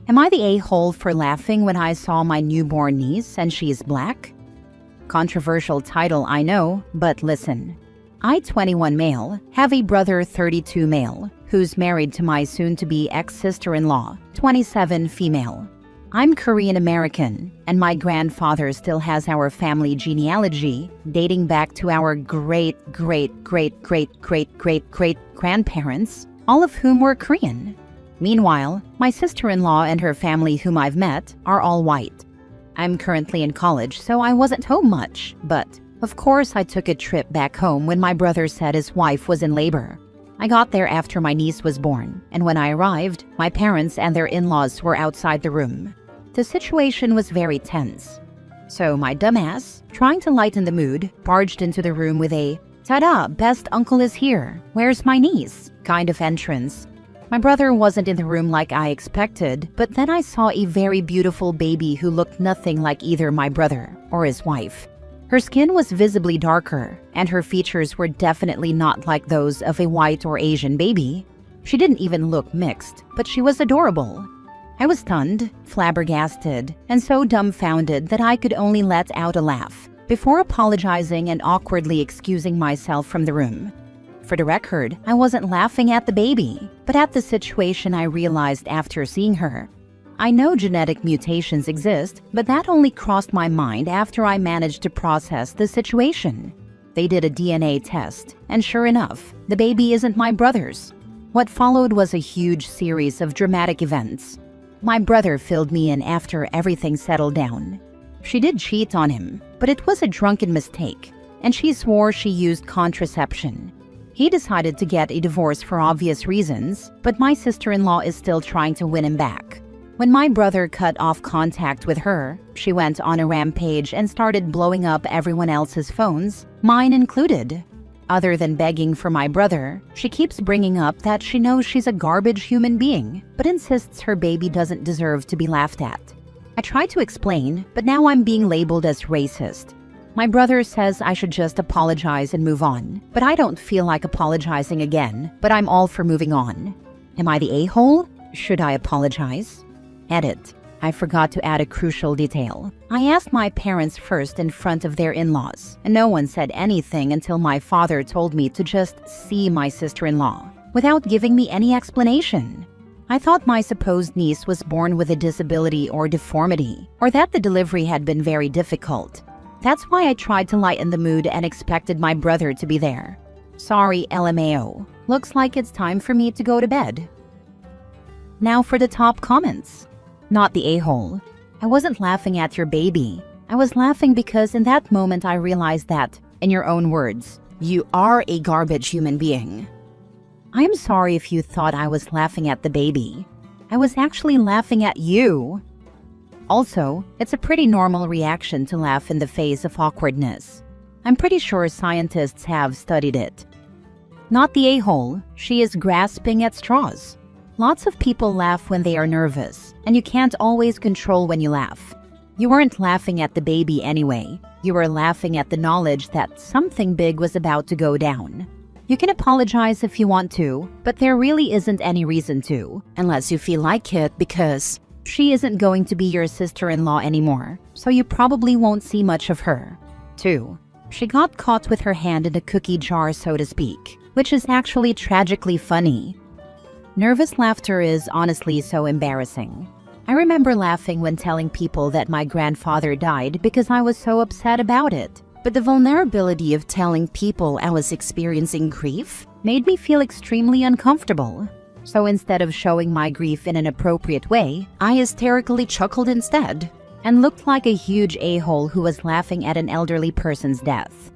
Am I the a-hole for laughing when I saw my newborn niece and she's black? Controversial title, I know, but listen. I, 21 male, have a brother 32 male, who's married to my soon-to-be ex-sister-in-law, 27 female. I'm Korean American, and my grandfather still has our family genealogy dating back to our great-great-great-great-great-great-great-grandparents, all of whom were Korean. Meanwhile, my sister-in-law and her family whom I've met are all white. I'm currently in college, so I wasn't home much, but of course I took a trip back home when my brother said his wife was in labor. I got there after my niece was born, and when I arrived, my parents and their in-laws were outside the room. The situation was very tense. So my dumbass, trying to lighten the mood, barged into the room with a "Ta-da, best uncle is here, where's my niece?" kind of entrance. My brother wasn't in the room like I expected, but then I saw a very beautiful baby who looked nothing like either my brother or his wife. Her skin was visibly darker, and her features were definitely not like those of a white or Asian baby. She didn't even look mixed, but she was adorable. I was stunned, flabbergasted, and so dumbfounded that I could only let out a laugh before apologizing and awkwardly excusing myself from the room. For the record, I wasn't laughing at the baby, but at the situation I realized after seeing her. I know genetic mutations exist, but that only crossed my mind after I managed to process the situation. They did a DNA test, and sure enough, the baby isn't my brother's. What followed was a huge series of dramatic events. My brother filled me in after everything settled down. She did cheat on him, but it was a drunken mistake, and she swore she used contraception. He decided to get a divorce for obvious reasons, but my sister-in-law is still trying to win him back. When my brother cut off contact with her, she went on a rampage and started blowing up everyone else's phones, mine included. Other than begging for my brother, she keeps bringing up that she knows she's a garbage human being, but insists her baby doesn't deserve to be laughed at. I try to explain, but now I'm being labeled as racist. My brother says I should just apologize and move on, but I don't feel like apologizing again, but I'm all for moving on. Am I the a-hole? Should I apologize? Edit. I forgot to add a crucial detail. I asked my parents first in front of their in-laws, and no one said anything until my father told me to just see my sister-in-law, without giving me any explanation. I thought my supposed niece was born with a disability or deformity, or that the delivery had been very difficult. That's why I tried to lighten the mood and expected my brother to be there. Sorry, LMAO. Looks like it's time for me to go to bed. Now for the top comments. Not the a-hole. I wasn't laughing at your baby. I was laughing because in that moment I realized that, in your own words, you are a garbage human being. I am sorry if you thought I was laughing at the baby. I was actually laughing at you. Also, it's a pretty normal reaction to laugh in the face of awkwardness. I'm pretty sure scientists have studied it. Not the a-hole. She is grasping at straws. Lots of people laugh when they are nervous, and you can't always control when you laugh. You weren't laughing at the baby anyway. You were laughing at the knowledge that something big was about to go down. You can apologize if you want to, but there really isn't any reason to, unless you feel like it, because she isn't going to be your sister-in-law anymore, so you probably won't see much of her. 2. She got caught with her hand in a cookie jar, so to speak, which is actually tragically funny. Nervous laughter is honestly so embarrassing. I remember laughing when telling people that my grandfather died because I was so upset about it. But the vulnerability of telling people I was experiencing grief made me feel extremely uncomfortable. So instead of showing my grief in an appropriate way, I hysterically chuckled instead and looked like a huge a-hole who was laughing at an elderly person's death.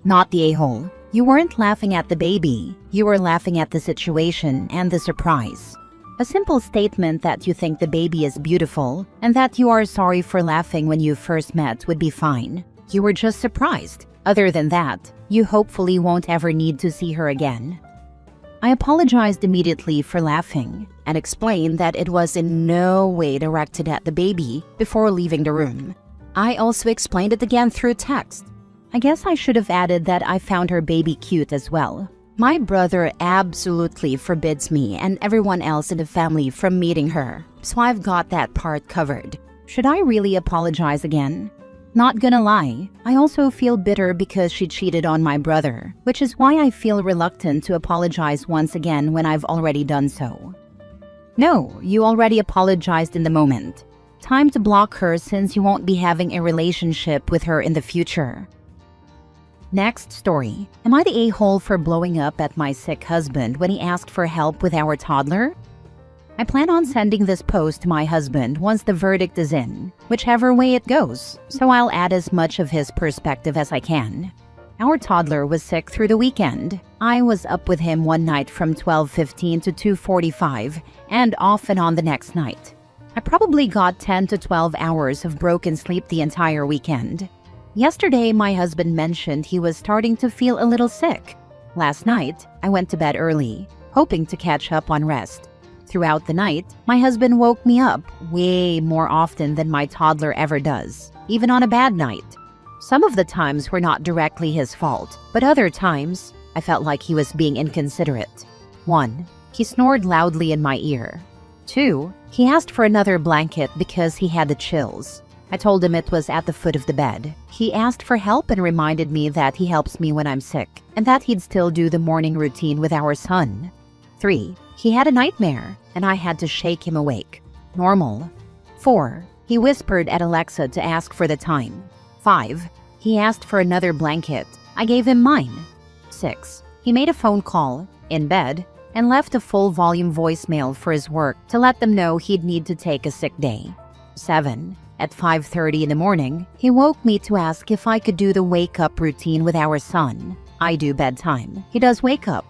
Not the a-hole. You weren't laughing at the baby. You were laughing at the situation and the surprise. A simple statement that you think the baby is beautiful and that you are sorry for laughing when you first met would be fine. You were just surprised. Other than that, you hopefully won't ever need to see her again. I apologized immediately for laughing and explained that it was in no way directed at the baby before leaving the room. I also explained it again through text. I guess I should have added that I found her baby cute as well. My brother absolutely forbids me and everyone else in the family from meeting her, so I've got that part covered. Should I really apologize again? Not gonna lie, I also feel bitter because she cheated on my brother, which is why I feel reluctant to apologize once again when I've already done so. No, you already apologized in the moment. Time to block her since you won't be having a relationship with her in the future. Next story. Am I the a-hole for blowing up at my sick husband when he asked for help with our toddler? I plan on sending this post to my husband once the verdict is in, whichever way it goes, so I'll add as much of his perspective as I can. Our toddler was sick through the weekend. I was up with him one night from 12:15 to 2:45 and off and on the next night. I probably got 10 to 12 hours of broken sleep the entire weekend. Yesterday, my husband mentioned he was starting to feel a little sick. Last night, I went to bed early, hoping to catch up on rest. Throughout the night, my husband woke me up way more often than my toddler ever does, even on a bad night. Some of the times were not directly his fault, but other times, I felt like he was being inconsiderate. 1. He snored loudly in my ear. 2. He asked for another blanket because he had the chills. I told him it was at the foot of the bed. He asked for help and reminded me that he helps me when I'm sick, and that he'd still do the morning routine with our son. 3. He had a nightmare, and I had to shake him awake. Normal. 4. He whispered at Alexa to ask for the time. 5. He asked for another blanket. I gave him mine. 6. He made a phone call, in bed, and left a full-volume voicemail for his work to let them know he'd need to take a sick day. 7. At 5:30 in the morning, he woke me to ask if I could do the wake-up routine with our son. I do bedtime. He does wake up.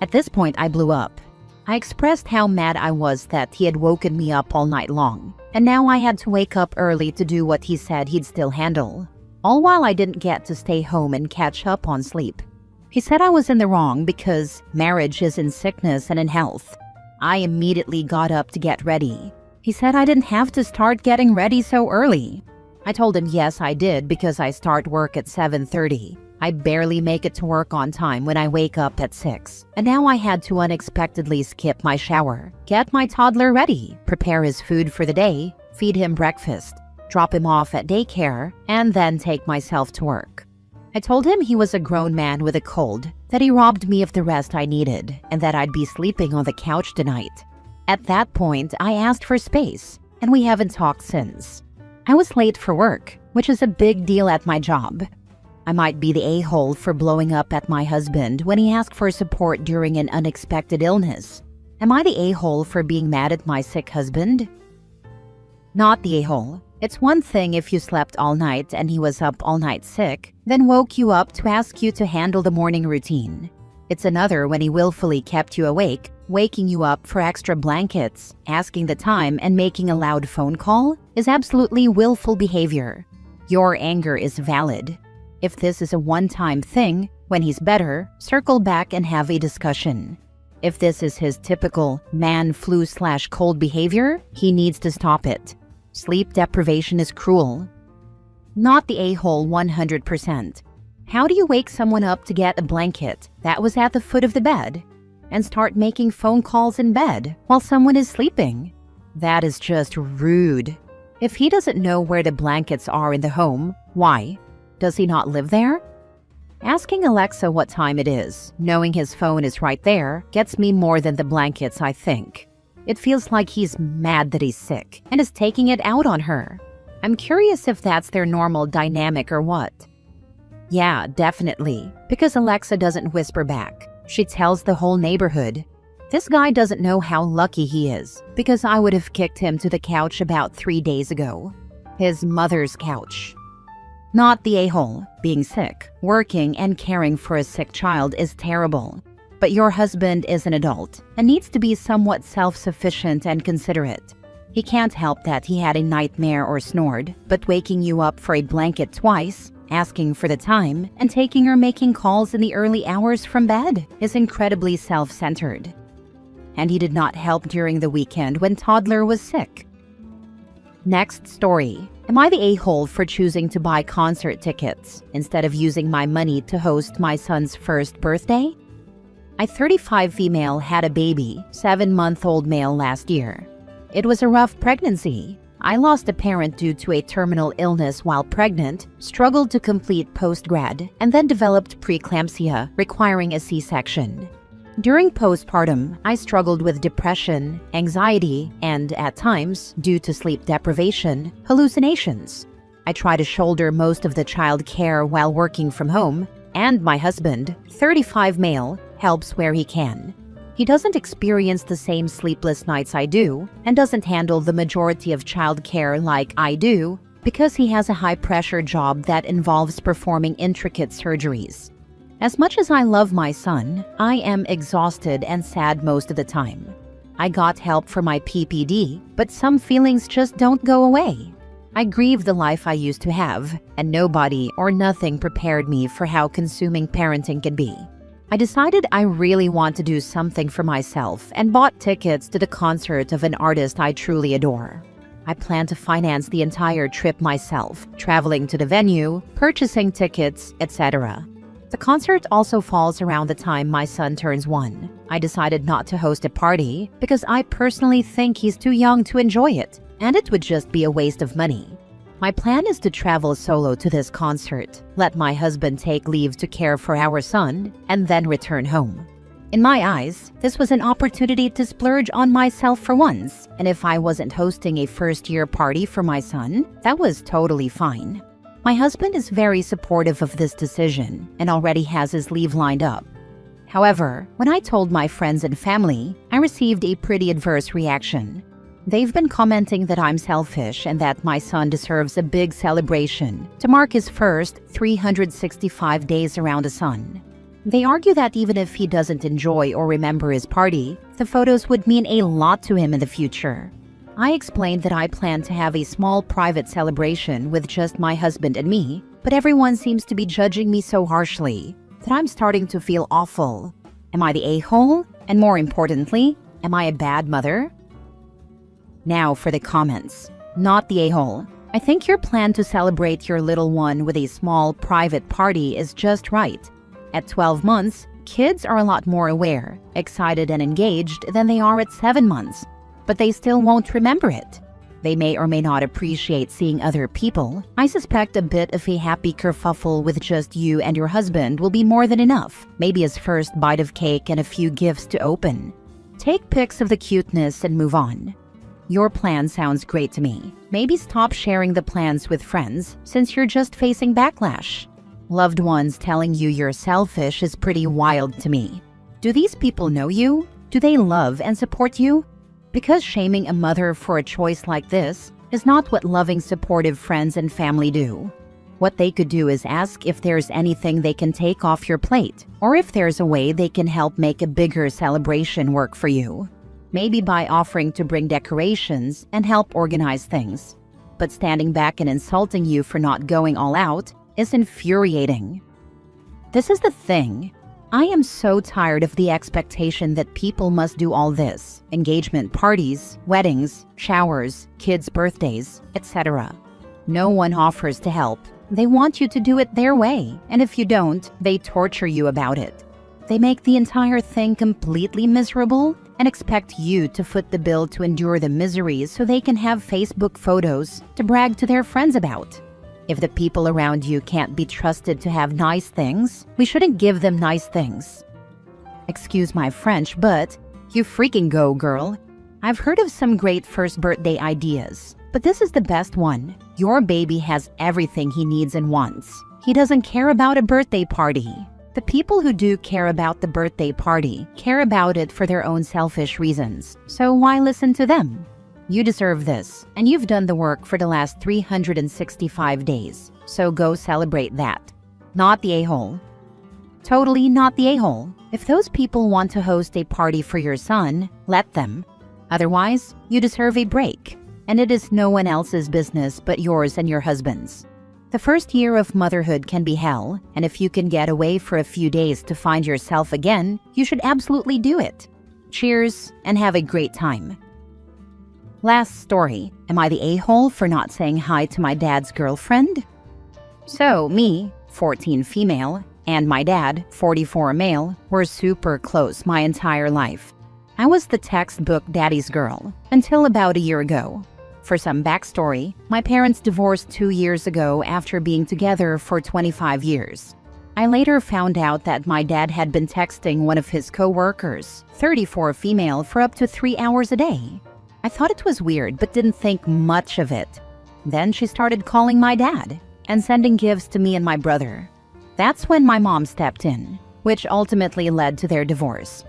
At this point, I blew up. I expressed how mad I was that he had woken me up all night long, and now I had to wake up early to do what he said he'd still handle, all while I didn't get to stay home and catch up on sleep. He said I was in the wrong because marriage is in sickness and in health. I immediately got up to get ready. He said I didn't have to start getting ready so early. I told him yes, I did because I start work at 7:30. I barely make it to work on time when I wake up at 6. And now I had to unexpectedly skip my shower, get my toddler ready, prepare his food for the day, feed him breakfast, drop him off at daycare, and then take myself to work. I told him he was a grown man with a cold, that he robbed me of the rest I needed, and that I'd be sleeping on the couch tonight. At that point, I asked for space, and we haven't talked since. I was late for work, which is a big deal at my job. I might be the a-hole for blowing up at my husband when he asked for support during an unexpected illness. Am I the a-hole for being mad at my sick husband? Not the a-hole. It's one thing if you slept all night and he was up all night sick, then woke you up to ask you to handle the morning routine. It's another when he willfully kept you awake, waking you up for extra blankets, asking the time, and making a loud phone call is absolutely willful behavior. Your anger is valid. If this is a one-time thing, when he's better, circle back and have a discussion. If this is his typical man flu/cold behavior, he needs to stop it. Sleep deprivation is cruel. Not the a-hole 100%. How do you wake someone up to get a blanket that was at the foot of the bed and start making phone calls in bed while someone is sleeping? That is just rude. If he doesn't know where the blankets are in the home, why? Does he not live there? Asking Alexa what time it is, knowing his phone is right there, gets me more than the blankets, I think. It feels like he's mad that he's sick and is taking it out on her. I'm curious if that's their normal dynamic or what. Yeah, definitely, because Alexa doesn't whisper back. She tells the whole neighborhood. This guy doesn't know how lucky he is, because I would have kicked him to the couch about 3 days ago. His mother's couch. Not the a-hole. Being sick, working, and caring for a sick child is terrible. But your husband is an adult and needs to be somewhat self-sufficient and considerate. He can't help that he had a nightmare or snored, but waking you up for a blanket twice, asking for the time, and taking or making calls in the early hours from bed is incredibly self-centered. And he did not help during the weekend when toddler was sick. Next story. Am I the a-hole for choosing to buy concert tickets instead of using my money to host my son's first birthday? I, 35 female, had a baby, 7-month-old male last year. It was a rough pregnancy. I lost a parent due to a terminal illness while pregnant, struggled to complete postgrad, and then developed preeclampsia, requiring a C-section. During postpartum, I struggled with depression, anxiety, and, at times, due to sleep deprivation, hallucinations. I try to shoulder most of the child care while working from home, and my husband, 35 male, helps where he can. He doesn't experience the same sleepless nights I do, and doesn't handle the majority of child care like I do, because he has a high-pressure job that involves performing intricate surgeries. As much as I love my son, I am exhausted and sad most of the time. I got help for my PPD, but some feelings just don't go away. I grieve the life I used to have, and nobody or nothing prepared me for how consuming parenting can be. I decided I really want to do something for myself and bought tickets to the concert of an artist I truly adore. I plan to finance the entire trip myself, traveling to the venue, purchasing tickets, etc. The concert also falls around the time my son turns 1. I decided not to host a party because I personally think he's too young to enjoy it, and it would just be a waste of money. My plan is to travel solo to this concert, let my husband take leave to care for our son, and then return home. In my eyes, this was an opportunity to splurge on myself for once, and if I wasn't hosting a first-year party for my son, that was totally fine. My husband is very supportive of this decision and already has his leave lined up. However, when I told my friends and family, I received a pretty adverse reaction. They've been commenting that I'm selfish and that my son deserves a big celebration to mark his first 365 days around the sun. They argue that even if he doesn't enjoy or remember his party, the photos would mean a lot to him in the future. I explained that I plan to have a small private celebration with just my husband and me, but everyone seems to be judging me so harshly that I'm starting to feel awful. Am I the a-hole? And more importantly, am I a bad mother? Now for the comments. Not the a-hole. I think your plan to celebrate your little one with a small private party is just right. At 12 months, kids are a lot more aware, excited and engaged than they are at 7 months, but they still won't remember it. They may or may not appreciate seeing other people. I suspect a bit of a happy kerfuffle with just you and your husband will be more than enough, maybe his first bite of cake and a few gifts to open. Take pics of the cuteness and move on. Your plan sounds great to me. Maybe stop sharing the plans with friends since you're just facing backlash. Loved ones telling you you're selfish is pretty wild to me. Do these people know you? Do they love and support you? Because shaming a mother for a choice like this is not what loving, supportive friends and family do. What they could do is ask if there's anything they can take off your plate, or if there's a way they can help make a bigger celebration work for you. Maybe by offering to bring decorations and help organize things. But standing back and insulting you for not going all out is infuriating. This is the thing. I am so tired of the expectation that people must do all this. Engagement parties, weddings, showers, kids' birthdays, etc. No one offers to help. They want you to do it their way, and if you don't, they torture you about it. They make the entire thing completely miserable and expect you to foot the bill to endure the miseries so they can have Facebook photos to brag to their friends about. If the people around you can't be trusted to have nice things, we shouldn't give them nice things. Excuse my French, but you freaking go, girl. I've heard of some great first birthday ideas, but this is the best one. Your baby has everything he needs and wants. He doesn't care about a birthday party. The people who do care about the birthday party care about it for their own selfish reasons, so why listen to them? You deserve this, and you've done the work for the last 365 days, so go celebrate that. Not the a-hole. Totally not the a-hole. If those people want to host a party for your son, let them. Otherwise, you deserve a break, and it is no one else's business but yours and your husband's. The first year of motherhood can be hell, and if you can get away for a few days to find yourself again, you should absolutely do it. Cheers, and have a great time. Last story. Am I the a-hole for not saying hi to my dad's girlfriend? So, me, 14 female, and my dad, 44 male, were super close my entire life. I was the textbook daddy's girl until about a year ago. For some backstory, my parents divorced 2 years ago after being together for 25 years. I later found out that my dad had been texting one of his co-workers, 34 female, for up to 3 hours a day. I thought it was weird but didn't think much of it. Then she started calling my dad and sending gifts to me and my brother. That's when my mom stepped in, which ultimately led to their divorce.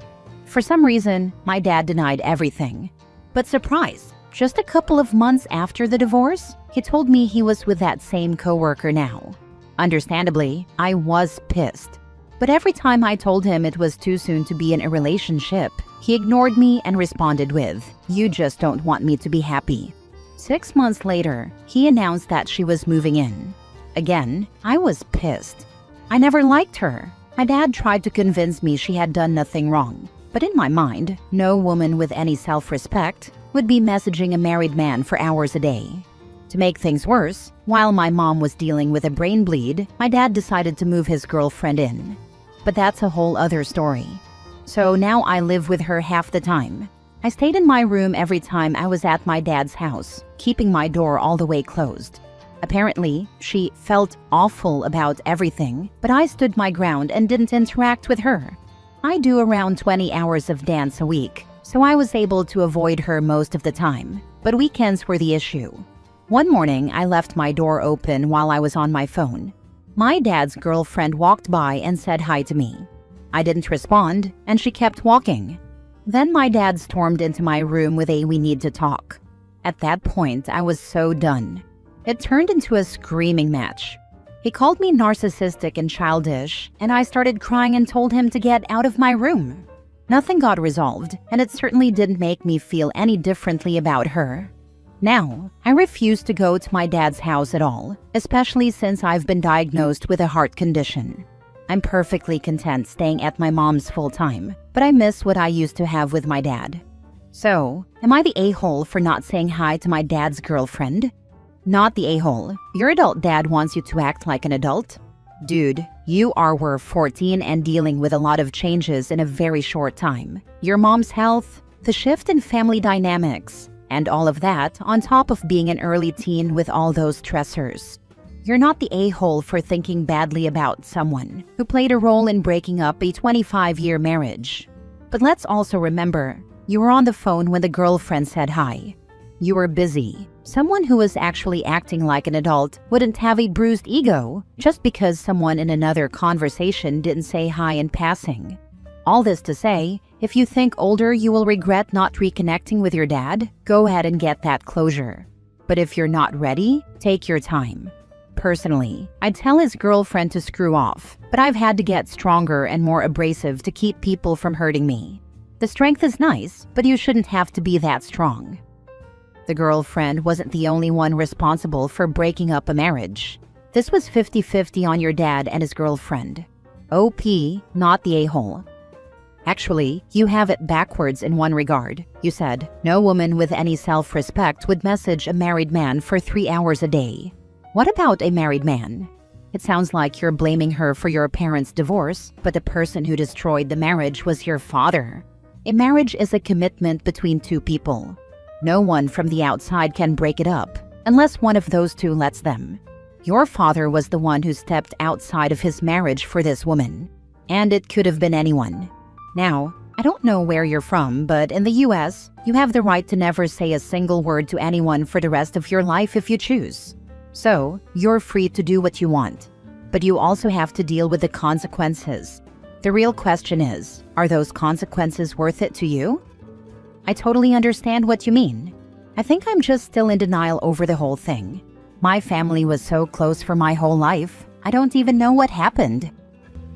For some reason, my dad denied everything. But surprise, just a couple of months after the divorce, he told me he was with that same coworker now. Understandably, I was pissed. But every time I told him it was too soon to be in a relationship, he ignored me and responded with, "You just don't want me to be happy." 6 months later, he announced that she was moving in. Again, I was pissed. I never liked her. My dad tried to convince me she had done nothing wrong. But in my mind, no woman with any self-respect would be messaging a married man for hours a day. To make things worse, while my mom was dealing with a brain bleed, my dad decided to move his girlfriend in. But that's a whole other story. So now I live with her half the time. I stayed in my room every time I was at my dad's house, keeping my door all the way closed. Apparently, she felt awful about everything, but I stood my ground and didn't interact with her. I do around 20 hours of dance a week, so I was able to avoid her most of the time, but weekends were the issue. One morning, I left my door open while I was on my phone. My dad's girlfriend walked by and said hi to me. I didn't respond, and she kept walking. Then my dad stormed into my room with a "we need to talk." At that point, I was so done. It turned into a screaming match. He called me narcissistic and childish, and I started crying and told him to get out of my room. Nothing got resolved, and it certainly didn't make me feel any differently about her. Now, I refuse to go to my dad's house at all, especially since I've been diagnosed with a heart condition. I'm perfectly content staying at my mom's full-time, but I miss what I used to have with my dad. So, am I the a-hole for not saying hi to my dad's girlfriend? Not the a-hole. Your adult dad wants you to act like an adult. Dude, you were 14 and dealing with a lot of changes in a very short time. Your mom's health, the shift in family dynamics, and all of that on top of being an early teen with all those stressors. You're not the a-hole for thinking badly about someone who played a role in breaking up a 25-year marriage. But let's also remember, you were on the phone when the girlfriend said hi. You were busy. Someone who was actually acting like an adult wouldn't have a bruised ego just because someone in another conversation didn't say hi in passing. All this to say, if you think older you will regret not reconnecting with your dad, go ahead and get that closure. But if you're not ready, take your time. Personally, I'd tell his girlfriend to screw off, but I've had to get stronger and more abrasive to keep people from hurting me. The strength is nice, but you shouldn't have to be that strong. The girlfriend wasn't the only one responsible for breaking up a marriage. This was 50-50 on your dad and his girlfriend. OP, not the a-hole. Actually, you have it backwards in one regard. You said, no woman with any self-respect would message a married man for 3 hours a day. What about a married man? It sounds like you're blaming her for your parents' divorce, but the person who destroyed the marriage was your father. A marriage is a commitment between two people. No one from the outside can break it up, unless one of those two lets them. Your father was the one who stepped outside of his marriage for this woman. And it could have been anyone. Now, I don't know where you're from, but in the US, you have the right to never say a single word to anyone for the rest of your life if you choose. So, you're free to do what you want. But you also have to deal with the consequences. The real question is, are those consequences worth it to you? I totally understand what you mean. I think I'm just still in denial over the whole thing. My family was so close for my whole life, I don't even know what happened.